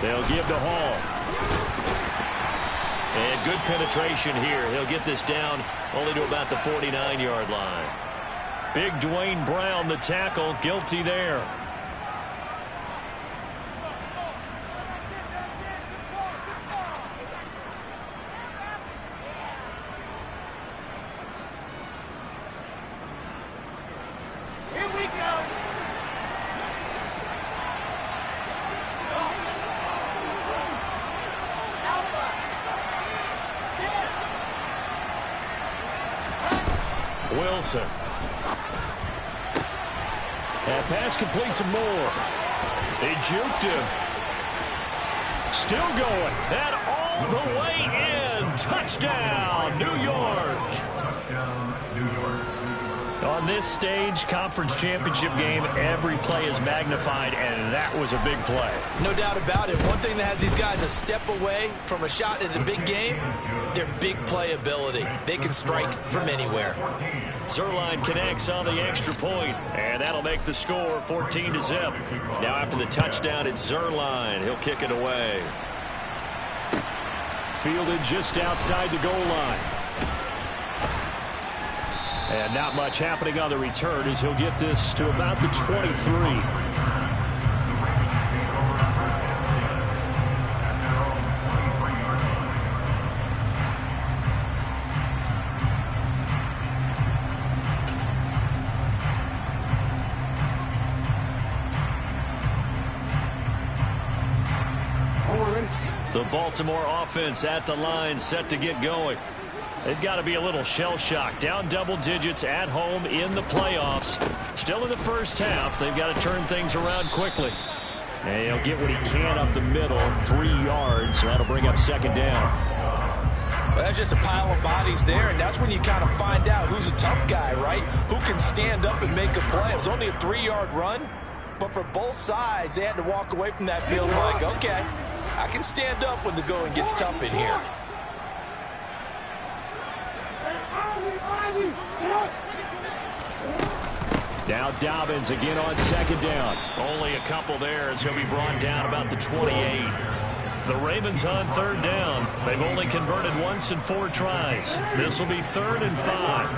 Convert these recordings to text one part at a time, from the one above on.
They'll give to Hall. And good penetration here. He'll get this down only to about the 49-yard line. Big Dwayne Brown, the tackle, guilty there. Wilson. That pass complete to Moore. They juked him. Still going. That all the way in. Touchdown, New York. On this stage, conference championship game, every play is magnified, and that was a big play. No doubt about it. One thing that has these guys a step away from a shot at a big game, their big play ability. They can strike from anywhere. Zuerlein connects on the extra point, and that'll make the score 14-0. Now after the touchdown, it's Zuerlein. He'll kick it away. Fielded just outside the goal line. And not much happening on the return as he'll get this to about the 23. The Baltimore offense at the line, set to get going. They've got to be a little shell-shocked. Down double digits at home in the playoffs. Still in the first half. They've got to turn things around quickly. And he'll get what he can up the middle, 3 yards. That'll bring up second down. Well, that's just a pile of bodies there, and that's when you kind of find out who's a tough guy, right? Who can stand up and make a play. It was only a 3-yard run, but for both sides, they had to walk away from that field like, okay, I can stand up when the going gets tough in here. Now Dobbins again on second down. Only a couple there as he'll be brought down about the 28. The Ravens on third down. They've only converted once in 4 tries. This will be 3rd and 5.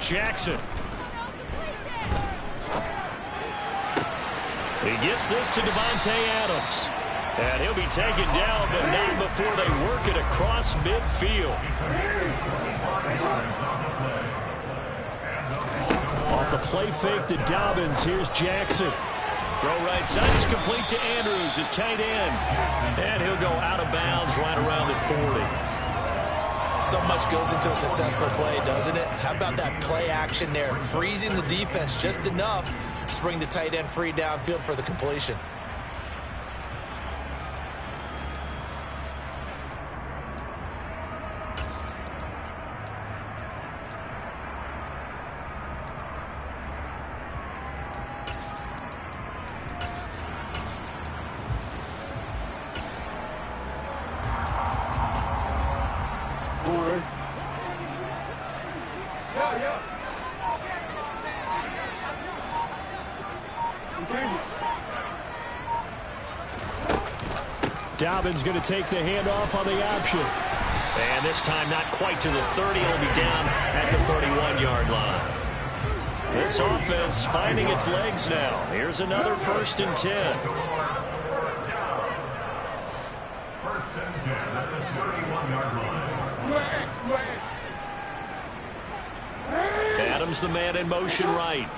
Jackson. He gets this to Davante Adams. And he'll be taken down, but not before they work it across midfield. Off the play fake to Dobbins, here's Jackson. Throw right side is complete to Andrews, his tight end. And he'll go out of bounds right around the 40. So much goes into a successful play, doesn't it? How about that play action there? Freezing the defense just enough to bring the tight end free downfield for the completion. Dobbins going to take the handoff on the option. And this time not quite to the 30. It'll be down at the 31-yard line. This offense finding its legs now. Here's another 1st and 10. 1st and 10 at the 31-yard line. Adams the man in motion right.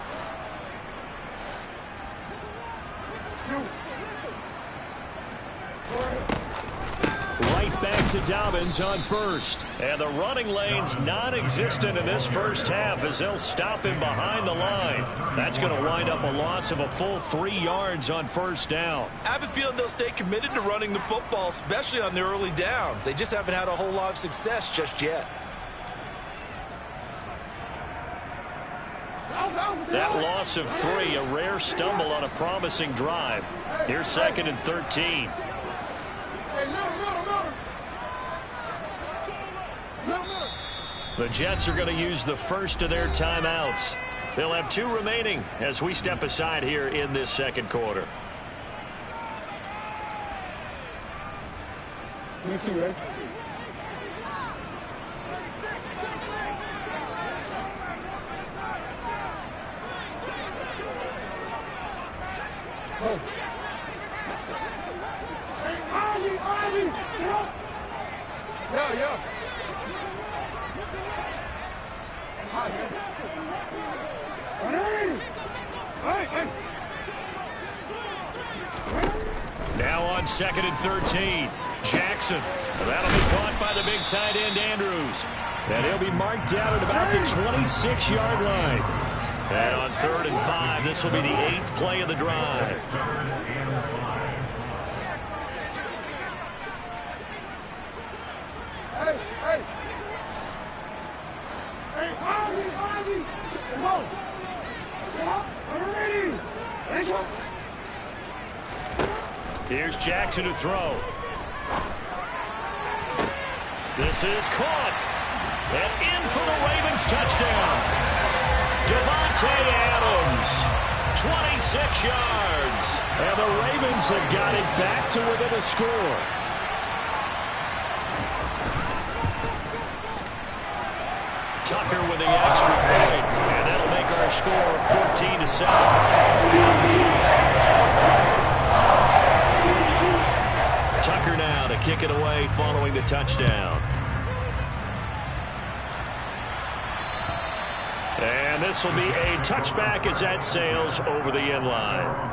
Right back to Dobbins on 1st. And the running lane's non-existent in this first half as they'll stop him behind the line. That's going to wind up a loss of a full 3 yards on 1st down. I have a feeling they'll stay committed to running the football, especially on the early downs. They just haven't had a whole lot of success just yet. That loss of 3, a rare stumble on a promising drive. Here's 2nd and 13. The Jets are going to use the first of their timeouts. They'll have 2 remaining as we step aside here in this second quarter. Now on 2nd and 13. Jackson. That'll be caught by the big tight end, Andrews. And he'll be marked down at about the 26-yard line. And on 3rd and 5, this will be the 8th play of the drive. Here's Jackson to throw. This is caught. And in for the Ravens touchdown. Davante Adams, 26 yards. And the Ravens have got it back to within a score. Tucker with the extra point. And that'll make our score 14-7. Tucker now to kick it away following the touchdown. And this will be a touchback as that sails over the end line.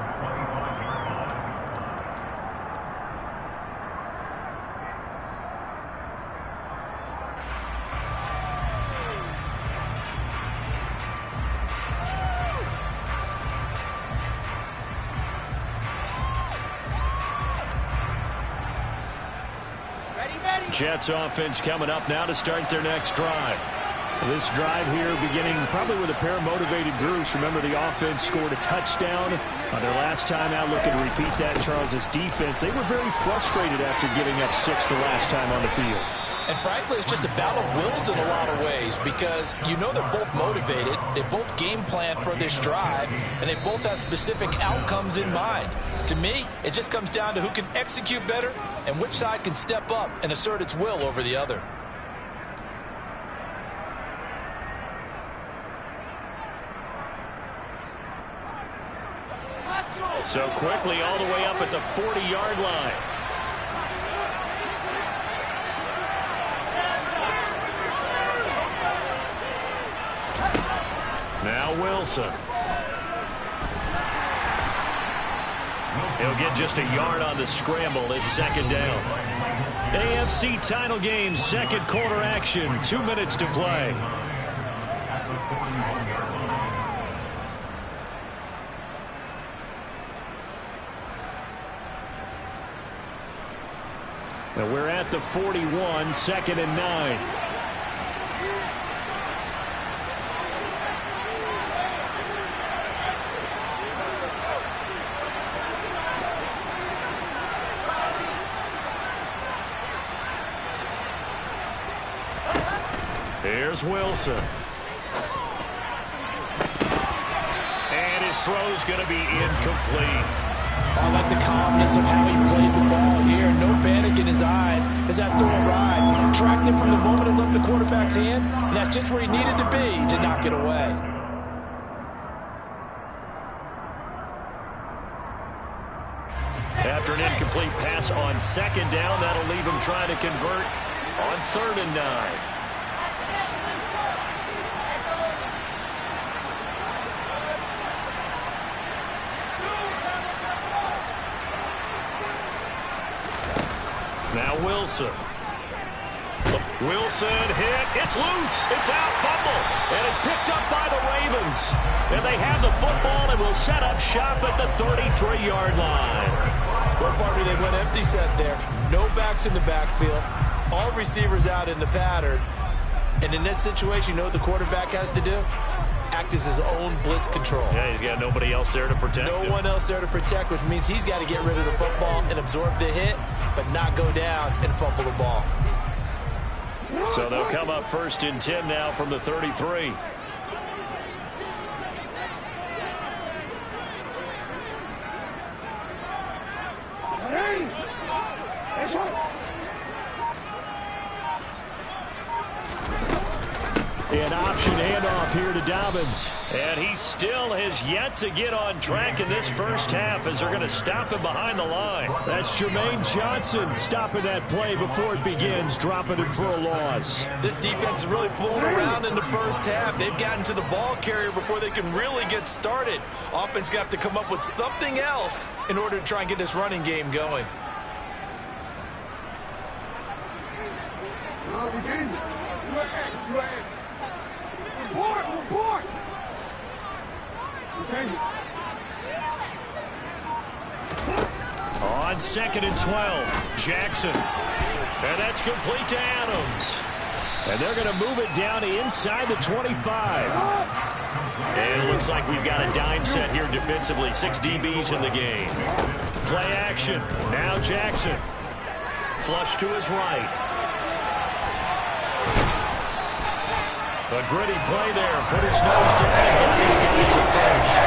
Jets offense coming up now to start their next drive. This drive here beginning probably with a pair of motivated groups. Remember, the offense scored a touchdown on their last time out. Looking to repeat that. Charles' defense, they were very frustrated after giving up 6 the last time on the field. And frankly, it's just a battle of wills in a lot of ways because you know they're both motivated. They both game plan for this drive, and they both have specific outcomes in mind. To me, it just comes down to who can execute better and which side can step up and assert its will over the other. So quickly all the way up at the 40-yard line. Now Wilson. He'll get just a yard on the scramble. It's 2nd down. AFC title game, second quarter action. 2 minutes to play. Now we're at the 41, 2nd and 9. Here's Wilson. And his throw's going to be incomplete. I like the calmness of how he played the ball here. No panic in his eyes as that throw arrived. Tracked it from the moment it left the quarterback's hand, and that's just where he needed to be to knock it away. After an incomplete pass on 2nd down, that'll leave him trying to convert on 3rd and 9. Now Wilson. Wilson hit. It's loose. It's out. Fumble. And it's picked up by the Ravens. And they have the football and will set up shop at the 33-yard line. Well, partner, they went empty set there. No backs in the backfield. All receivers out in the pattern. And in this situation, you know what the quarterback has to do? Act as his own blitz control. Yeah, he's got nobody else there to protect him. No one else there to protect, which means he's got to get rid of the football and absorb the hit, but not go down and fumble the ball. So they'll come up 1st and 10 now from the 33. An option handoff here to Dobbins. And he still has yet to get on track in this first half as they're going to stop him behind the line. That's Jermaine Johnson stopping that play before it begins, dropping him for a loss. This defense is really fooling around in the first half. They've gotten to the ball carrier before they can really get started. Offense got to come up with something else in order to try and get this running game going. On 2nd and 12, Jackson. And that's complete to Adams. And they're going to move it down to inside the 25. And it looks like we've got a dime set here defensively. 6 DBs in the game. Play action. Now Jackson. Flush to his right. A gritty play there. Put his nose down and got his guys at first.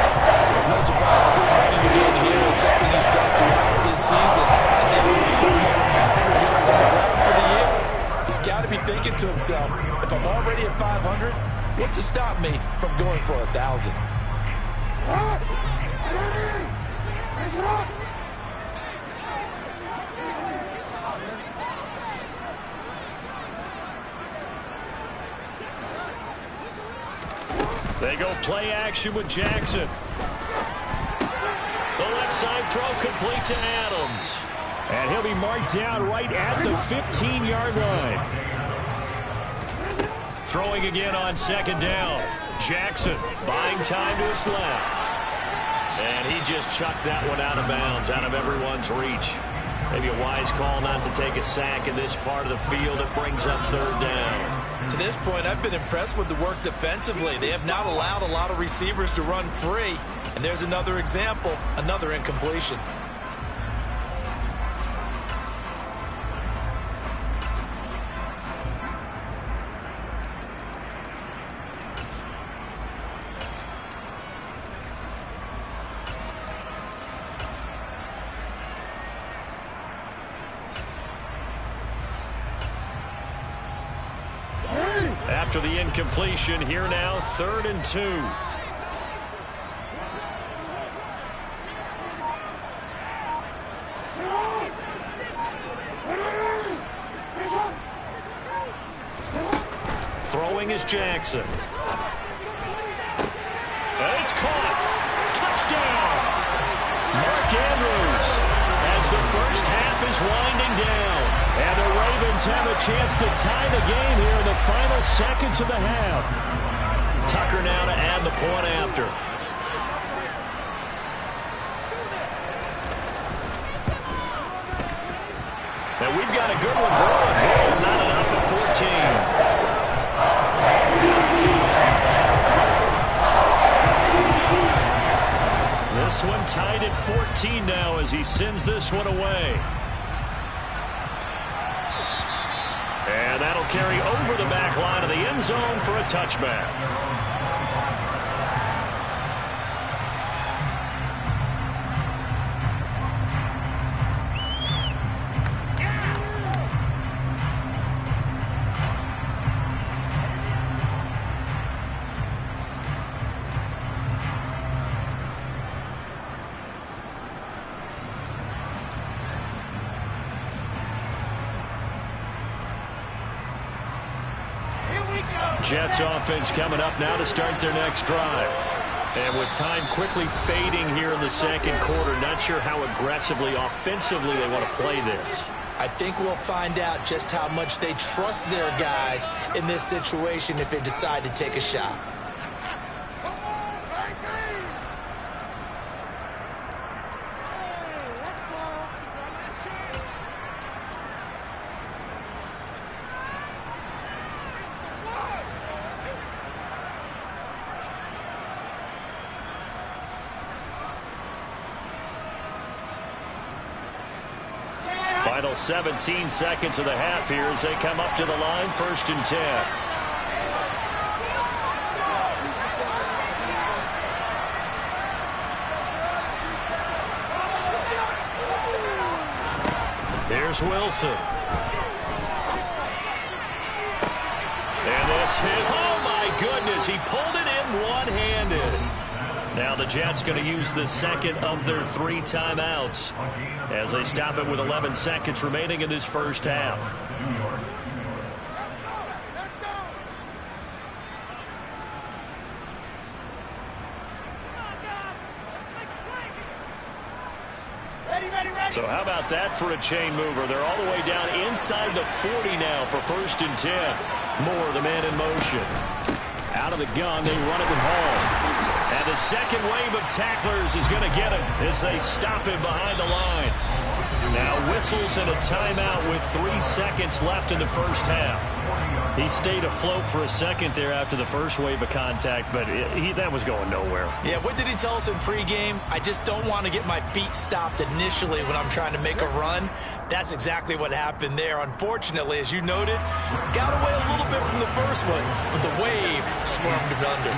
No surprise to see him running again here. Something he's done throughout this season. And then he gets more than 500 yards on the ground for the year. He's got to be thinking to himself, if I'm already at 500, what's to stop me from going for 1,000? They go play action with Jackson. The left side throw complete to Adams. And he'll be marked down right at the 15-yard line. Throwing again on 2nd down. Jackson buying time to his left. And he just chucked that one out of bounds, out of everyone's reach. Maybe a wise call not to take a sack in this part of the field. It brings up 3rd down. To this point, I've been impressed with the work defensively. They have not allowed a lot of receivers to run free. And there's another example, another incompletion. After the incompletion, here now, 3rd and 2. Throwing is Jackson. And it's caught. Touchdown. Mark Andrews as the first half is winding down. And the Ravens have a chance to tie the game here in the final seconds of the half. Tucker now to add the point after. And we've got a good one going. Well, not enough at 14. This one tied at 14 now as he sends this one away. And that'll carry over the back line of the end zone for a touchback. Jets offense coming up now to start their next drive. And with time quickly fading here in the second quarter, not sure how aggressively, offensively they want to play this. I think we'll find out just how much they trust their guys in this situation if they decide to take a shot. Final 17 seconds of the half here as they come up to the line, 1st and 10. Here's Wilson. And this is, oh my goodness, he pulled it in one-handed. Now the Jets going to use the second of their 3 timeouts as they stop it with 11 seconds remaining in this first half. So how about that for a chain mover? They're all the way down inside the 40 now for 1st and 10. Moore, the man in motion. Out of the gun, they run it with Hall. And the second wave of tacklers is going to get him as they stop him behind the line. Now whistles and a timeout with 3 seconds left in the first half. He stayed afloat for a second there after the first wave of contact, but that was going nowhere. Yeah, what did he tell us in pregame? I just don't want to get my feet stopped initially when I'm trying to make a run. That's exactly what happened there. Unfortunately, as you noted, got away a little bit from the first one, but the wave swarmed him under.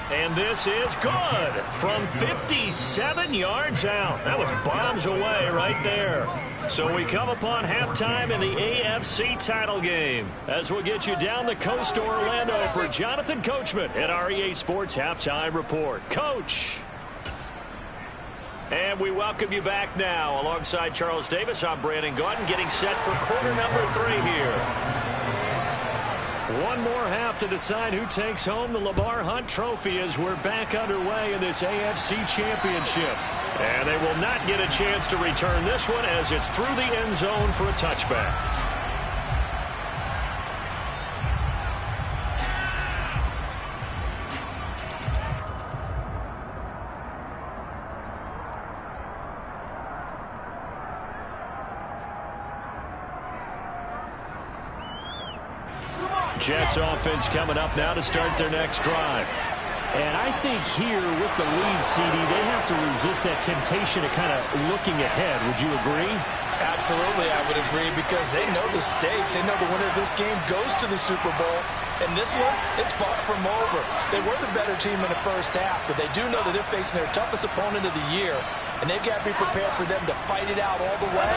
And this is good from 57 yards out. That was bombs away right there. So we come upon halftime in the AFC title game as we'll get you down the coast to Orlando for Jonathan Coachman at our EA Sports Halftime Report. Coach. And we welcome you back now. Alongside Charles Davis, I'm Brandon Gaudin getting set for quarter number 3 here. One more half to decide who takes home the Lamar Hunt Trophy as we're back underway in this AFC Championship. And they will not get a chance to return this one as it's through the end zone for a touchback. Jets offense coming up now to start their next drive. And I think here with the lead, CD, they have to resist that temptation of kind of looking ahead. Would you agree? Absolutely, I would agree, because they know the stakes. They know the winner of this game goes to the Super Bowl. And this one, it's fought from over. They were the better team in the first half, but they do know that they're facing their toughest opponent of the year. And they've got to be prepared for them to fight it out all the way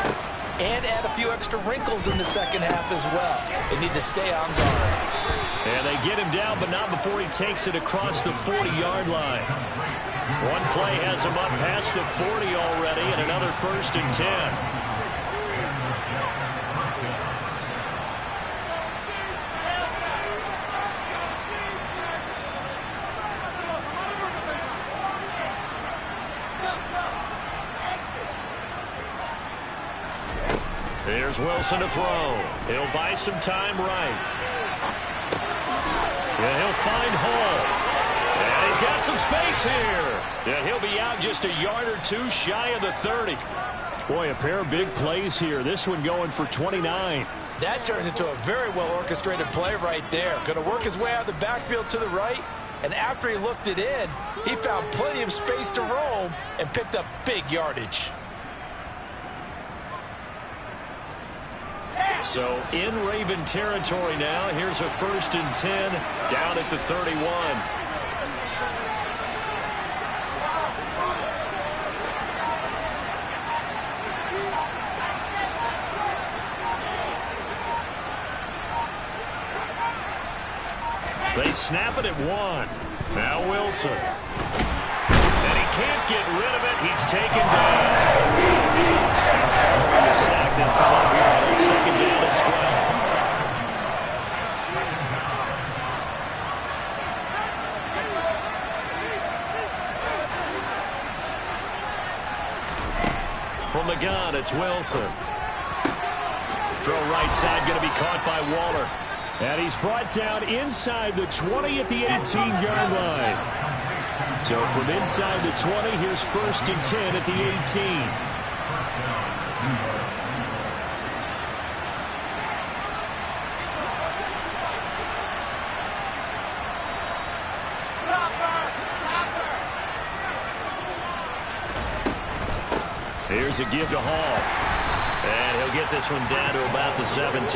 and add a few extra wrinkles in the second half as well. They need to stay on guard. And they get him down, but not before he takes it across the 40-yard line. One play has him up past the 40 already, and another 1st and 10. Here's Wilson to throw. He'll buy some time right. Yeah, he'll find Hall. And he's got some space here. Yeah, he'll be out just a yard or two shy of the 30. Boy, a pair of big plays here. This one going for 29. That turns into a very well-orchestrated play right there. Going to work his way out of the backfield to the right. And after he looked it in, he found plenty of space to roam and picked up big yardage. So in Raven territory now. Here's a 1st and 10 down at the 31. They snap it at 1. Now Wilson. And he can't get rid of it. He's taken down. Following the sack, they'll come up here on 2nd down and 12. From the gun, it's Wilson. Throw right side, going to be caught by Waller. And he's brought down inside the 20 at the 18-yard line. So from inside the 20, here's 1st and 10 at the 18. Here's a give to Hall. And he'll get this one down to about the 17.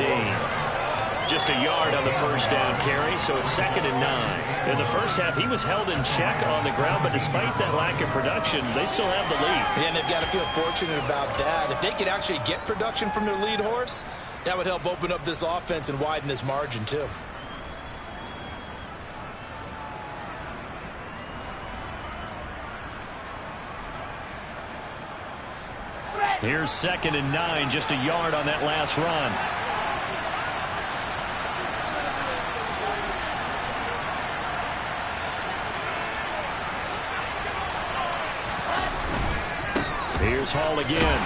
Just a yard on the first down carry, so it's 2nd and 9. In the first half, he was held in check on the ground, but despite that lack of production, they still have the lead. Yeah, and they've got to feel fortunate about that. If they could actually get production from their lead horse, that would help open up this offense and widen this margin, too. Here's 2nd and 9, just a yard on that last run. Here's Hall again.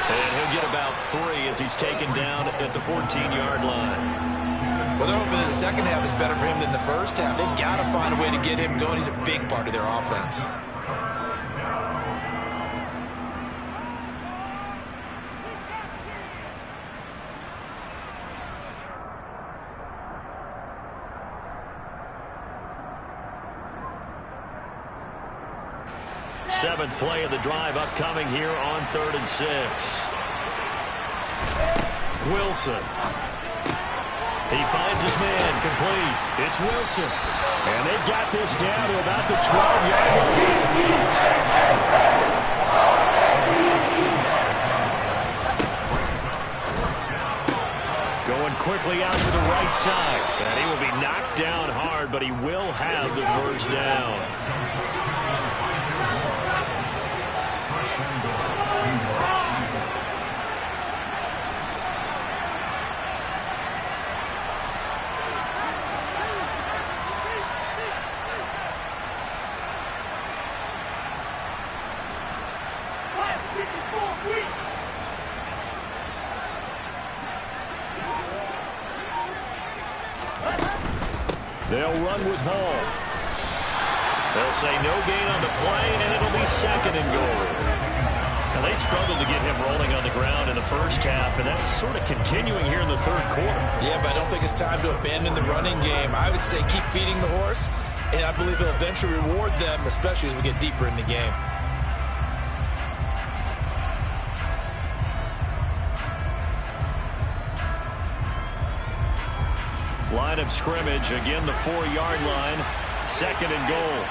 And he'll get about 3 as he's taken down at the 14-yard line. Well, they're hoping that the second half is better for him than the first half. They've got to find a way to get him going. He's a big part of their offense. Seventh play of the drive upcoming here on 3rd and 6. Wilson. He finds his man complete. It's Wilson. And they've got this down to about the 12-yard line. Going quickly out to the right side. And he will be knocked down hard, but he will have the first down. They'll run with Hall. They'll say no gain on the play, and it'll be 2nd and goal. And they struggled to get him rolling on the ground in the first half, and that's sort of continuing here in the third quarter. Yeah, but I don't think it's time to abandon the running game. I would say keep feeding the horse, and I believe he'll eventually reward them, especially as we get deeper in the game. Line of scrimmage, again the 4-yard line, 2nd and goal.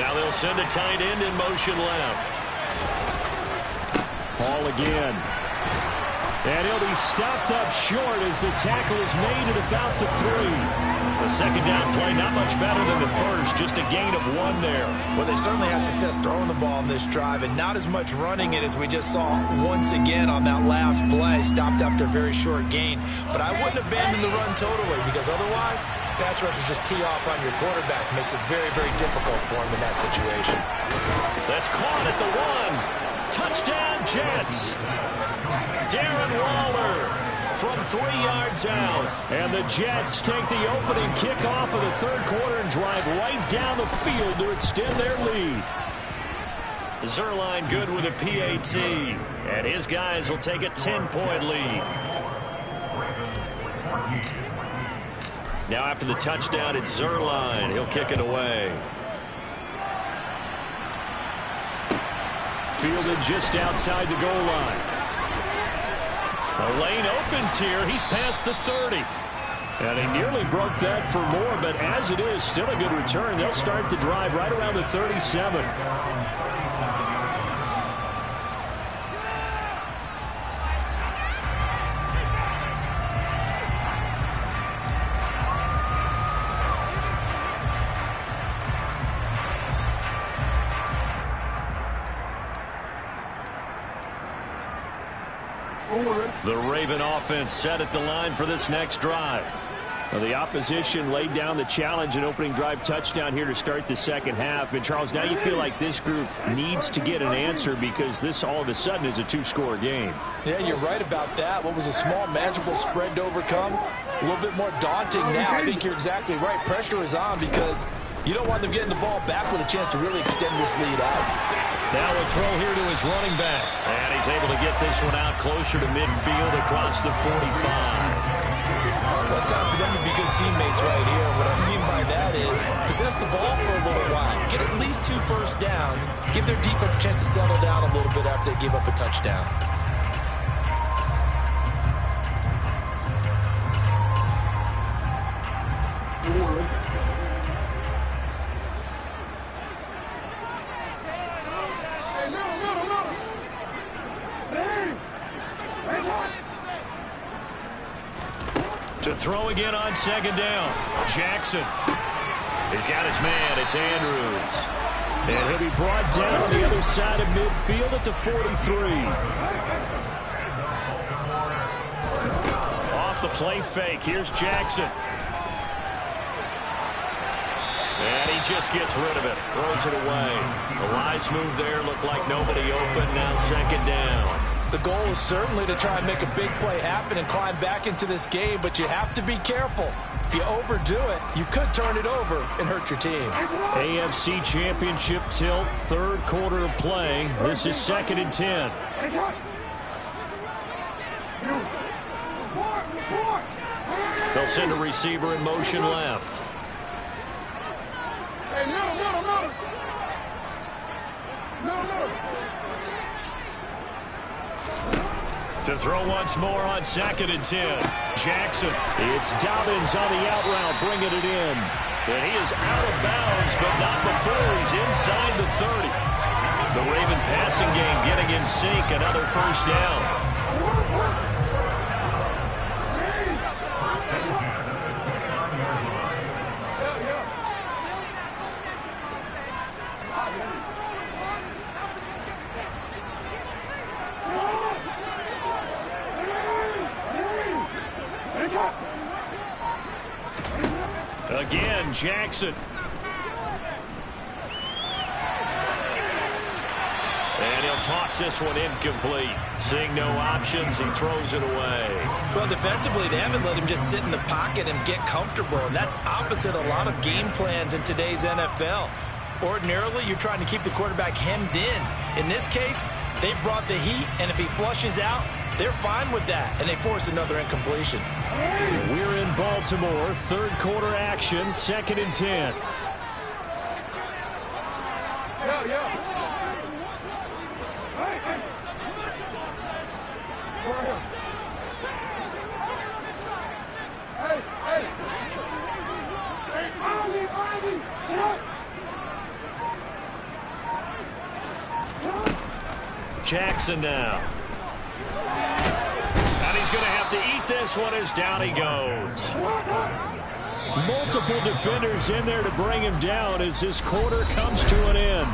Now they'll send a tight end in motion left. Hall again. And he'll be stopped up short as the tackle is made at about the 3. The second down play, not much better than the first, just a gain of 1 there. Well, they certainly had success throwing the ball in this drive, and not as much running it as we just saw once again on that last play, stopped after a very short gain. But I wouldn't abandon the run totally, because otherwise, pass rushers just tee off on your quarterback. Makes it very, very difficult for him in that situation. That's caught at the 1. Touchdown, Jets. Darren Waller from 3 yards out. And the Jets take the opening kickoff of the third quarter and drive right down the field to extend their lead. Zuerlein good with a PAT. And his guys will take a 10-point lead. Now after the touchdown, it's Zuerlein. He'll kick it away. Fielded just outside the goal line. The lane opens here. He's past the 30. And he nearly broke that for more, but as it is, still a good return. They'll start the drive right around the 37. The Raven offense set at the line for this next drive. Well, the opposition laid down the challenge and opening drive touchdown here to start the second half. And, Charles, now you feel like this group needs to get an answer because this all of a sudden is a 2-score game. Yeah, you're right about that. What was a small, manageable spread to overcome, a little bit more daunting now. I think you're exactly right. Pressure is on because you don't want them getting the ball back with a chance to really extend this lead out. Now a throw here to his running back. And he's able to get this one out closer to midfield across the 45. Well, it's time for them to be good teammates right here. And what I mean by that is possess the ball for a little while. Get at least 2 first downs. Give their defense a chance to settle down a little bit after they give up a touchdown. To throw again on second down. Jackson. He's got his man. It's Andrews. And he'll be brought down on the other side of midfield at the 43. Off the play fake. Here's Jackson. And he just gets rid of it. Throws it away. The wise move there. Looked like nobody open. Now second down. The goal is certainly to try and make a big play happen and climb back into this game, but you have to be careful. If you overdo it, you could turn it over and hurt your team. AFC Championship tilt, third quarter of play. This is 2nd and 10. They'll send a receiver in motion left. To throw once more on 2nd and 10. Jackson. It's Dobbins on the out route, bringing it in. And he is out of bounds, but not before he's inside the 30. The Raven passing game getting in sync. Another first down. Again, Jackson. And he'll toss this one incomplete. Seeing no options, he throws it away. Well, defensively, they haven't let him just sit in the pocket and get comfortable, and that's opposite a lot of game plans in today's NFL. Ordinarily, you're trying to keep the quarterback hemmed in. In this case, they brought the heat, and if he flushes out, they're fine with that, and they force another incompletion. We're in Baltimore, third quarter action, 2nd and 10. Jackson now. And he's going to have to eat this one as down he goes. Multiple defenders in there to bring him down as this quarter comes to an end.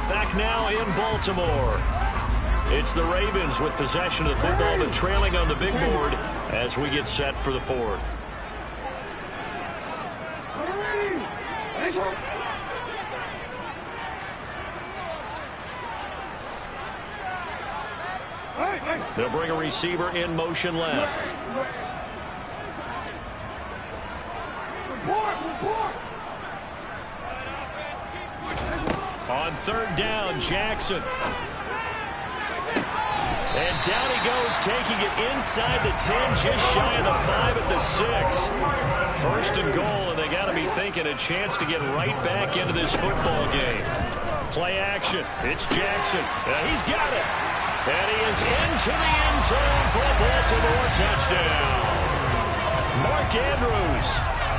Back now in Baltimore. It's the Ravens with possession of the football, but trailing on the big board as we get set for the fourth. They'll bring a receiver in motion left. On third down, Jackson. And down he goes, taking it inside the 10, just shy of the 5 at the 6. First and goal, and they got to be thinking a chance to get right back into this football game. Play action. It's Jackson. He's got it. And he is into the end zone for a Baltimore touchdown. Mark Andrews,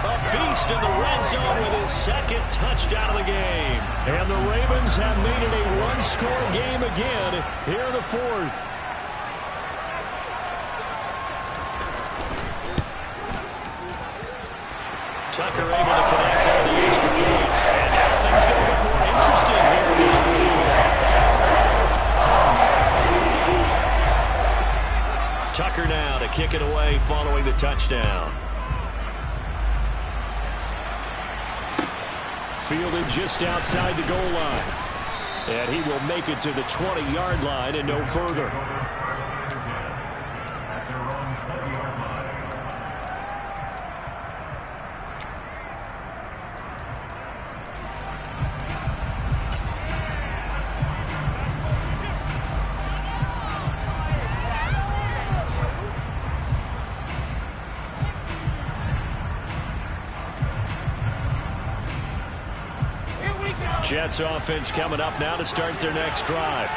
a beast in the red zone with his second touchdown of the game. And the Ravens have made it a one-score game again here in the fourth. Tucker able to connect on the extra point. And now things going to get more interesting here in this fourth quarter. Tucker now to kick it away following the touchdown. Fielded just outside the goal line. And he will make it to the 20-yard line and no further. Jets offense coming up now to start their next drive.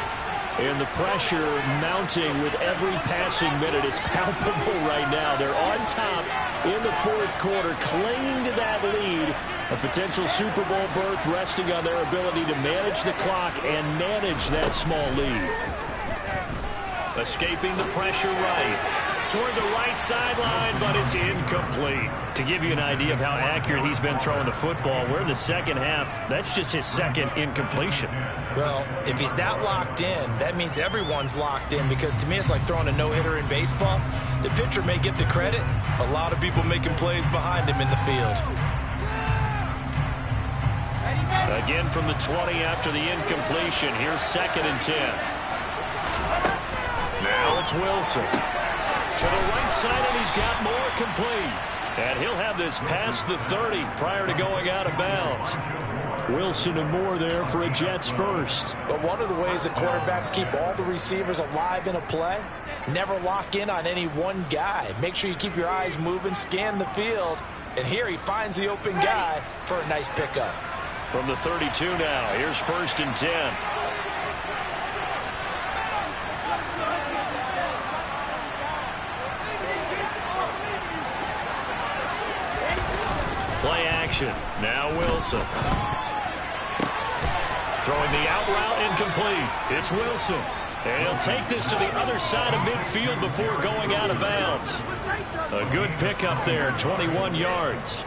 And the pressure mounting with every passing minute. It's palpable right now. They're on top in the fourth quarter, clinging to that lead. A potential Super Bowl berth resting on their ability to manage the clock and manage that small lead. Escaping the pressure right. Toward the right sideline, but it's incomplete. To give you an idea of how accurate he's been throwing the football, we're in the second half. That's just his second incompletion. Well, if he's that locked in, that means everyone's locked in, because to me it's like throwing a no-hitter in baseball. The pitcher may get the credit. A lot of people making plays behind him in the field. Again from the 20 after the incompletion. Here's 2nd and 10. Now it's Wilson. To the right side, and he's got more complete. And he'll have this past the 30 prior to going out of bounds. Wilson and more there for a Jets first. But one of the ways that quarterbacks keep all the receivers alive in a play, never lock in on any one guy. Make sure you keep your eyes moving, scan the field. And here he finds the open guy for a nice pickup. From the 32 now, here's 1st and 10. Play action. Now Wilson. Throwing the out route incomplete. It's Wilson. And he'll take this to the other side of midfield before going out of bounds. A good pickup there, 21 yards.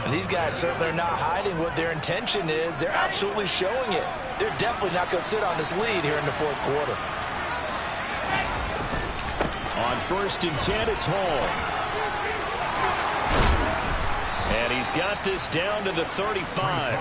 And these guys certainly are not hiding what their intention is. They're absolutely showing it. They're definitely not going to sit on this lead here in the fourth quarter. On 1st and 10, it's Hall. And he's got this down to the 35.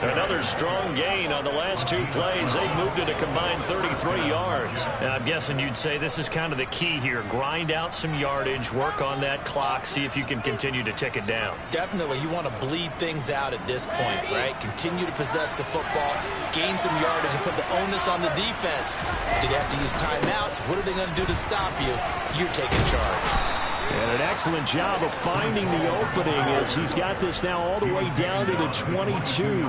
Another strong gain on the last 2 plays. They've moved it a combined 33 yards. Now, I'm guessing you'd say this is kind of the key here. Grind out some yardage, work on that clock, see if you can continue to tick it down. Definitely, you want to bleed things out at this point, right? Continue to possess the football, gain some yardage, and put the onus on the defense. Do they have to use timeouts? What are they going to do to stop you? You're taking charge. And an excellent job of finding the opening as he's got this now all the way down to the 22.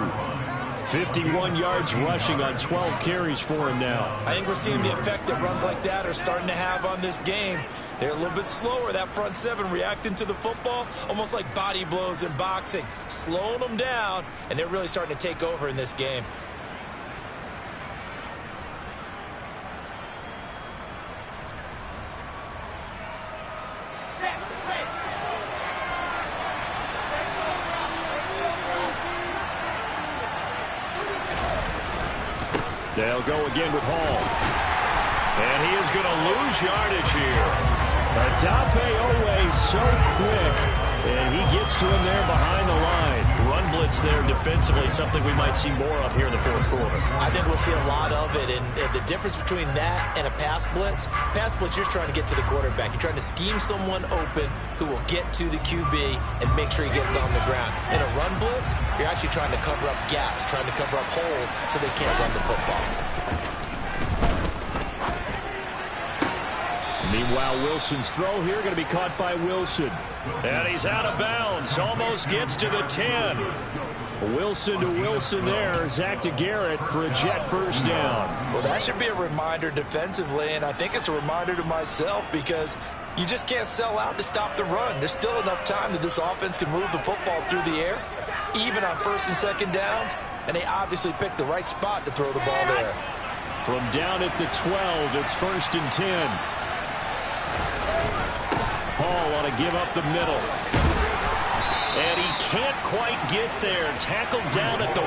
51 yards rushing on 12 carries for him now. I think we're seeing the effect that runs like that are starting to have on this game. They're a little bit slower, that front seven, reacting to the football, almost like body blows in boxing, slowing them down, and they're really starting to take over in this game. They'll go again with Hall. And he is going to lose yardage here. Odafe Oweh so quick. And he gets to him there behind the line. Run blitz there defensively, something we might see more of here in the fourth quarter. I think we'll see a lot of it. And the difference between that and a pass blitz, you're trying to get to the quarterback. You're trying to scheme someone open who will get to the QB and make sure he gets on the ground. In a run blitz, you're actually trying to cover up gaps, trying to cover up holes so they can't run the football. Meanwhile, Wilson's throw here going to be caught by Wilson. And he's out of bounds. Almost gets to the 10. Wilson to Wilson there. Zach to Garrett for a Jet first down. Well, that should be a reminder defensively, and I think it's a reminder to myself because you just can't sell out to stop the run. There's still enough time that this offense can move the football through the air, even on 1st and 2nd downs, and they obviously picked the right spot to throw the ball there. From down at the 12, it's 1st and 10. Hall want to give up the middle. And he can't quite get there. Tackled down at the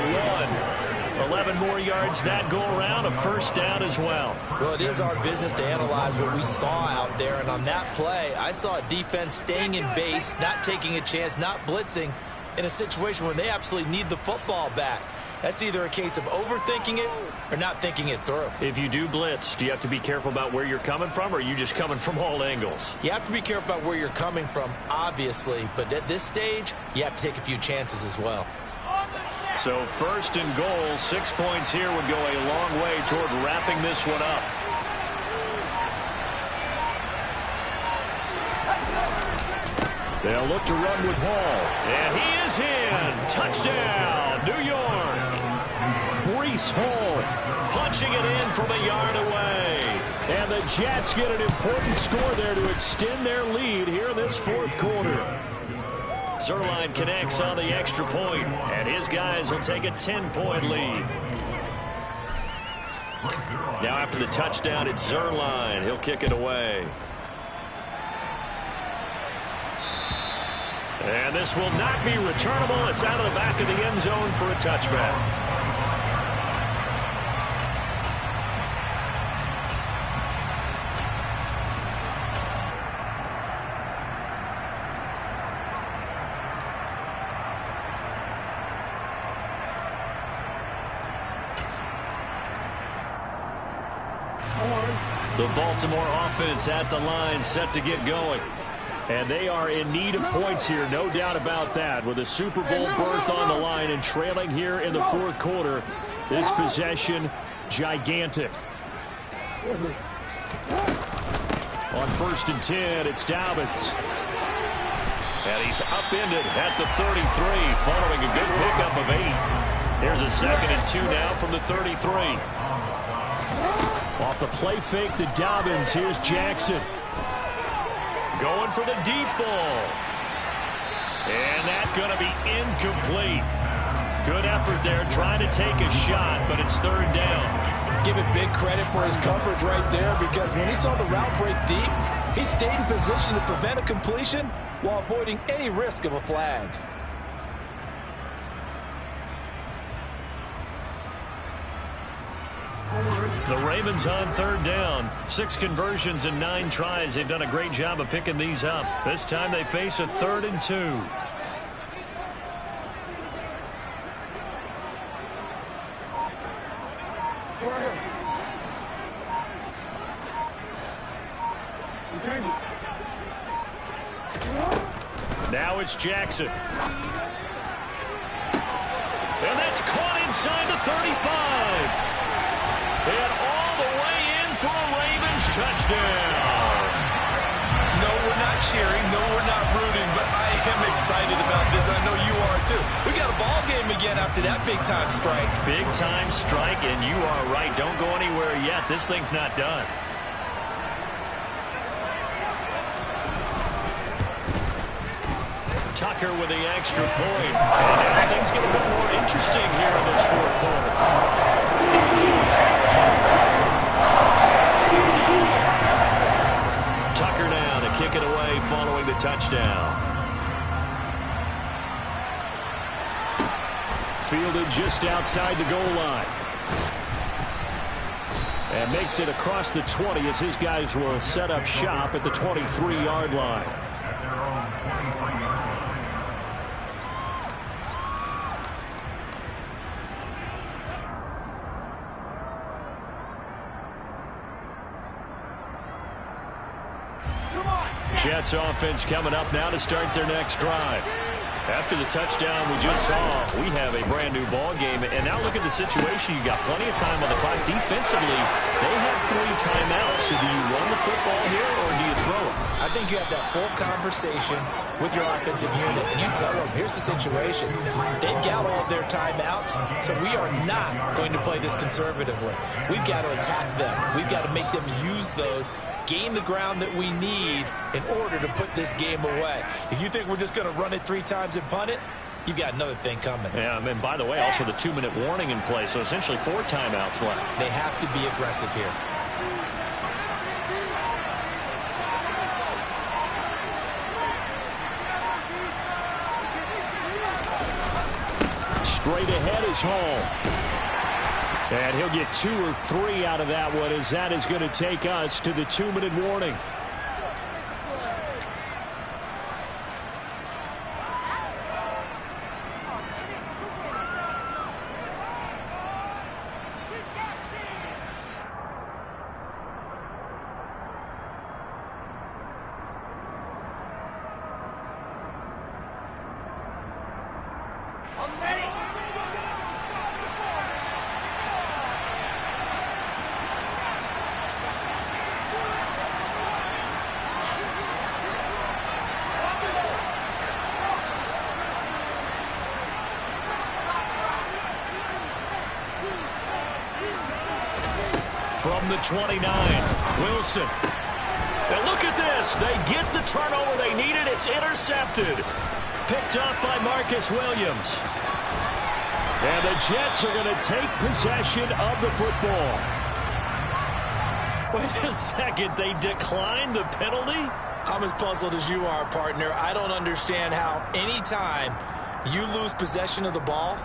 1. 11 more yards that go around. A first down as well. Well, it is our business to analyze what we saw out there. And on that play, I saw a defense staying in base, not taking a chance, not blitzing in a situation where they absolutely need the football back. That's either a case of overthinking it or not thinking it through. If you do blitz, do you have to be careful about where you're coming from, or are you just coming from all angles? You have to be careful about where you're coming from, obviously, but at this stage, you have to take a few chances as well. So 1st and goal, 6 points here would go a long way toward wrapping this one up. They'll look to run with Hall. And he is in. Touchdown, New York. is Hall. Punching it in from a yard away. And the Jets get an important score there to extend their lead here in this fourth quarter. Zuerlein connects on the extra point, and his guys will take a 10-point lead. Now after the touchdown, it's Zuerlein. He'll kick it away. And this will not be returnable. It's out of the back of the end zone for a touchback. The Baltimore offense at the line, set to get going. And they are in need of points here, no doubt about that. With a Super Bowl berth on the line and trailing here in the fourth quarter, this possession, gigantic. On 1st and 10, it's Dobbins. And he's upended at the 33, following a good pickup of 8. Here's a 2nd and 2 now from the 33. Off the play fake to Dobbins, here's Jackson. Going for the deep ball. And that's going to be incomplete. Good effort there, trying to take a shot, but it's 3rd down. Give him big credit for his coverage right there, because when he saw the route break deep, he stayed in position to prevent a completion while avoiding any risk of a flag. The Ravens on 3rd down. 6 conversions and 9 tries. They've done a great job of picking these up. This time they face a 3rd and 2. Now it's Jackson. And that's caught inside the 35. And all the way in for a Ravens touchdown. No, we're not cheering. No, we're not rooting. But I am excited about this. I know you are, too. We got a ball game again after that big-time strike. Big-time strike, and you are right. Don't go anywhere yet. This thing's not done. Tucker with the extra point. And now things get a bit more interesting here in this fourth quarter. Tucker now to kick it away following the touchdown. Fielded just outside the goal line. And makes it across the 20 as his guys will set up shop at the 23-yard line. At their own 23-yard line. Jets offense coming up now to start their next drive. After the touchdown we just saw, we have a brand new ball game. And now look at the situation. You got plenty of time on the clock. Defensively, they have 3 timeouts. So do you run the football here or do you throw it? I think you have that full conversation with your offensive unit, and you tell them, here's the situation. They've got all of their timeouts, so we are not going to play this conservatively. We've got to attack them. We've got to make them use those, gain the ground that we need in order to put this game away. If you think we're just going to run it 3 times and punt it, you've got another thing coming. Yeah, and by the way, also the 2-minute warning in play, so essentially 4 timeouts left. They have to be aggressive here. Straight ahead is Hall. And he'll get 2 or 3 out of that one, as that is going to take us to the 2-minute warning. from the 29. Wilson. And look at this. They get the turnover they needed. It's intercepted. Picked up by Marcus Williams. And the Jets are going to take possession of the football. Wait a second. They declined the penalty? I'm as puzzled as you are, partner. I don't understand how anytime you lose possession of the ball,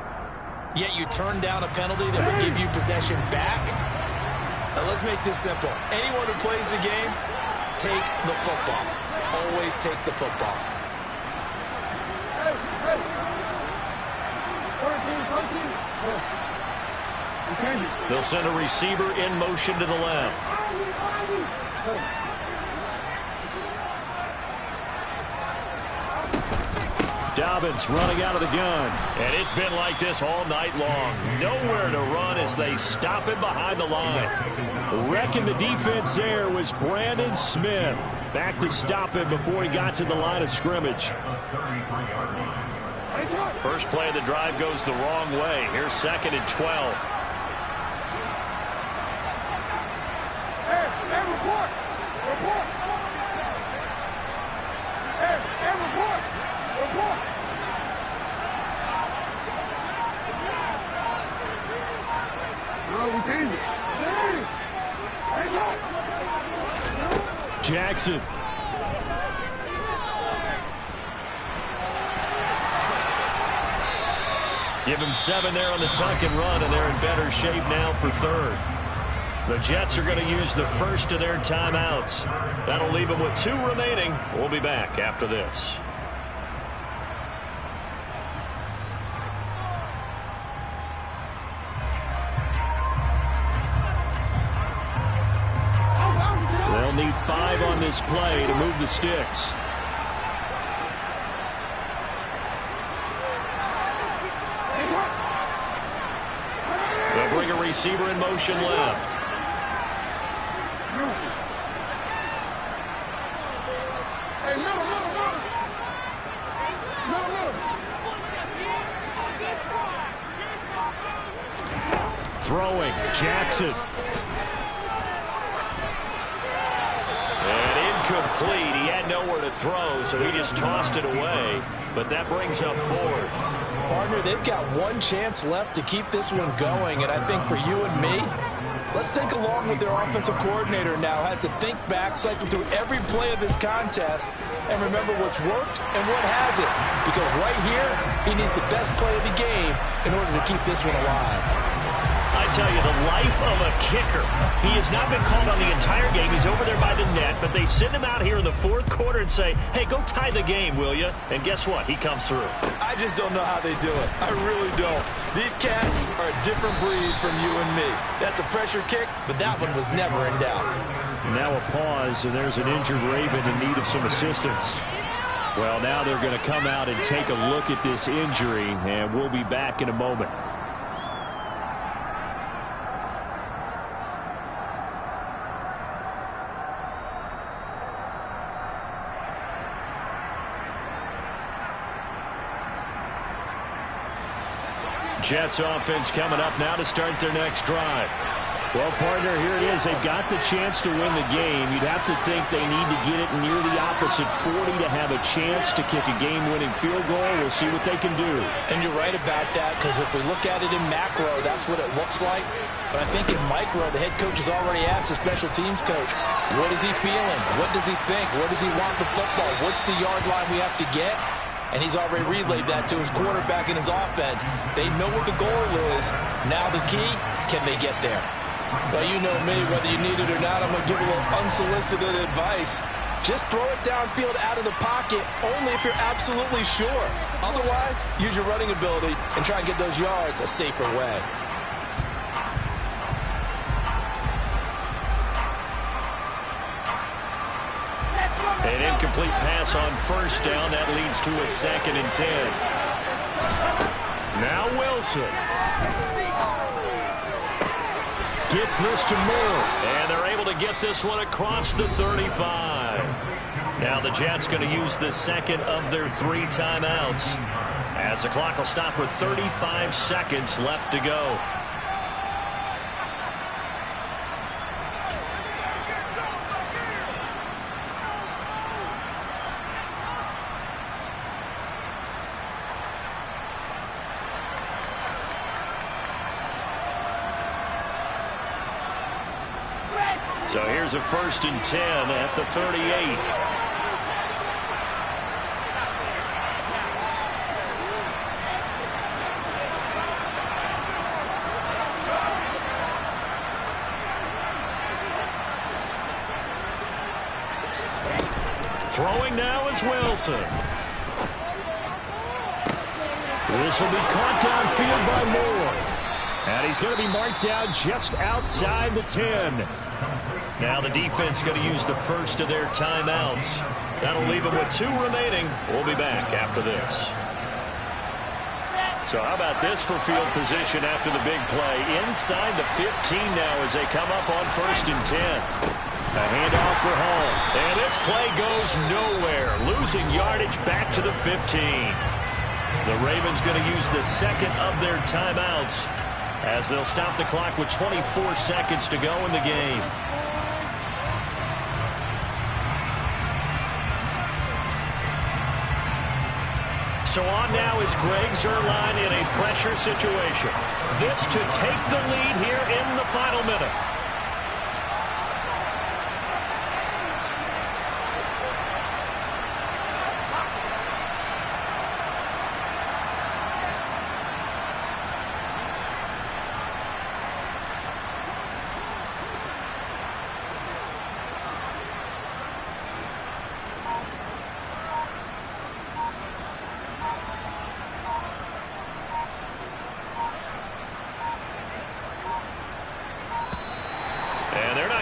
yet you turn down a penalty that would give you possession back. Now let's make this simple. Anyone who plays the game, take the football. Always take the football. They'll send a receiver in motion to the left. Dobbins running out of the gun. And it's been like this all night long. Nowhere to run as they stop him behind the line. Wrecking the defense there was Brandon Smith. Back to stop him before he got to the line of scrimmage. First play of the drive goes the wrong way. Here's 2nd and 12. Jackson. Give him 7 there on the tuck and run, and they're in better shape now for 3rd. The Jets are going to use the first of their timeouts. That'll leave them with 2 remaining. We'll be back after this. They'll need 5 on this play to move the sticks. They'll bring a receiver in motion left. Throwing, Jackson. Incomplete. He had nowhere to throw, so he just tossed it away. But that brings up 4th. Partner, they've got 1 chance left to keep this one going, and I think for you and me, let's think along with their offensive coordinator now. Has to think back, cycle through every play of this contest, and remember what's worked and what hasn't. Because right here, he needs the best play of the game in order to keep this one alive. I tell you, the life of a kicker. He has not been called on the entire game. He's over there by the net, but they send him out here in the 4th quarter and say, hey, go tie the game, will you? And guess what? He comes through. I just don't know how they do it. I really don't. These cats are a different breed from you and me. That's a pressure kick, but that one was never in doubt. Now a pause, and there's an injured Raven in need of some assistance. Well, now they're going to come out and take a look at this injury, and we'll be back in a moment. Jets offense coming up now to start their next drive. Well, partner, here it is. They've got the chance to win the game. You'd have to think they need to get it near the opposite 40 to have a chance to kick a game-winning field goal. We'll see what they can do. And you're right about that, because if we look at it in macro, that's what it looks like. But I think in micro, the head coach has already asked the special teams coach, what is he feeling? What does he think? Where does he want the football? What's the yard line we have to get? And he's already relayed that to his quarterback and his offense. They know what the goal is. Now the key, can they get there? Well, you know me, whether you need it or not, I'm going to give a little unsolicited advice. Just throw it downfield out of the pocket only if you're absolutely sure. Otherwise, use your running ability and try and get those yards a safer way. An incomplete pass on 1st down. That leads to a 2nd and 10. Now Wilson. Gets this to Moore. And they're able to get this one across the 35. Now the Jets going to use the 2nd of their 3 timeouts, as the clock will stop with 35 seconds left to go. So here's a 1st and 10 at the 38. Throwing now is Wilson. This will be caught downfield by Moore. And he's going to be marked down just outside the 10. Now the defense going to use the first of their timeouts. That'll leave them with 2 remaining. We'll be back after this. So how about this for field position after the big play? Inside the 15 now as they come up on 1st and 10. A handoff for Hall. And this play goes nowhere. Losing yardage back to the 15. The Ravens going to use the second of their timeouts as they'll stop the clock with 24 seconds to go in the game. So on now is Greg Zuerlein in a pressure situation. This to take the lead here in the final minute.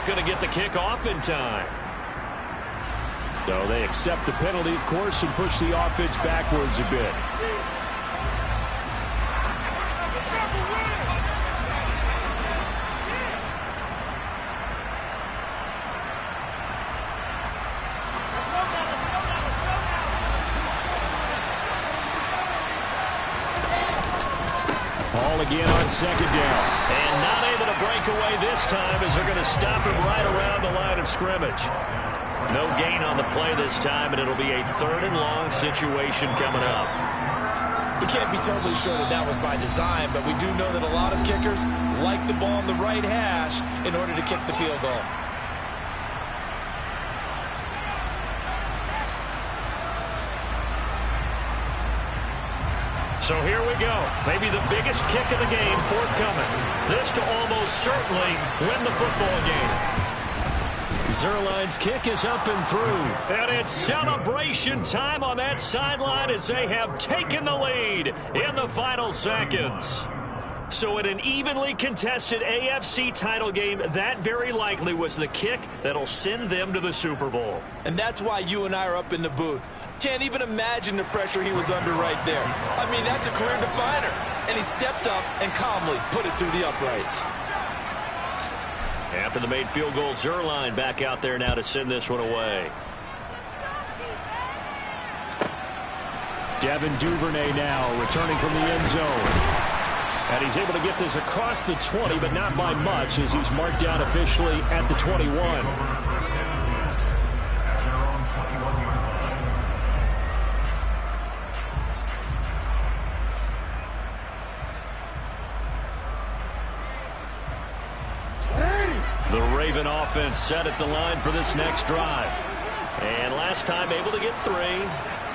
Going to get the kick off in time. So they accept the penalty, of course, and push the offense backwards a bit. Ball again on 2nd down. And not able to break away this time as they're going to stop him right around the line of scrimmage. No gain on the play this time, and it'll be a 3rd and long situation coming up. We can't be totally sure that that was by design, but we do know that a lot of kickers like the ball on the right hash in order to kick the field goal. So here we go. Maybe the biggest kick of the game forthcoming. This to almost certainly win the football game. Zuerlein's kick is up and through. And it's celebration time on that sideline as they have taken the lead in the final seconds. So in an evenly contested AFC title game, that very likely was the kick that'll send them to the Super Bowl. And that's why you and I are up in the booth. Can't even imagine the pressure he was under right there. I mean, that's a career definer. And he stepped up and calmly put it through the uprights. After the made field goal, Zuerlein back out there now to send this one away. Devin Duvernay now returning from the end zone. And he's able to get this across the 20, but not by much as he's marked down officially at the 21. The Raven offense set at the line for this next drive. And last time able to get 3.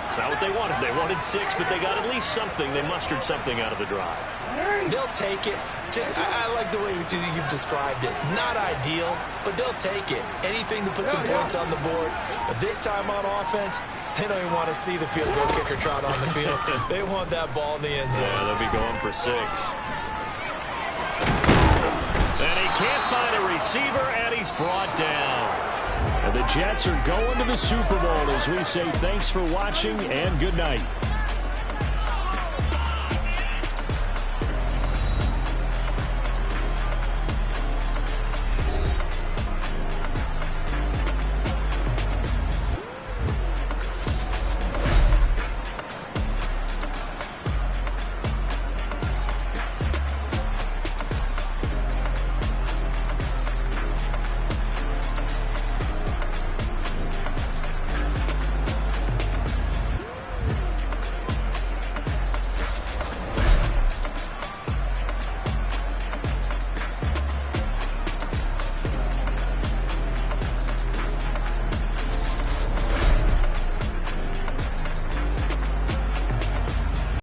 It's not what they wanted. They wanted 6, but they got at least something. They mustered something out of the drive. They'll take it. I like the way you've described it. Not ideal, but they'll take it. Anything to put some points on the board. But this time on offense, they don't even want to see the field goal kicker trot on the field. They want that ball in the end zone. Yeah, they'll be going for 6. And he can't find a receiver, and he's brought down. And the Jets are going to the Super Bowl as we say thanks for watching and good night.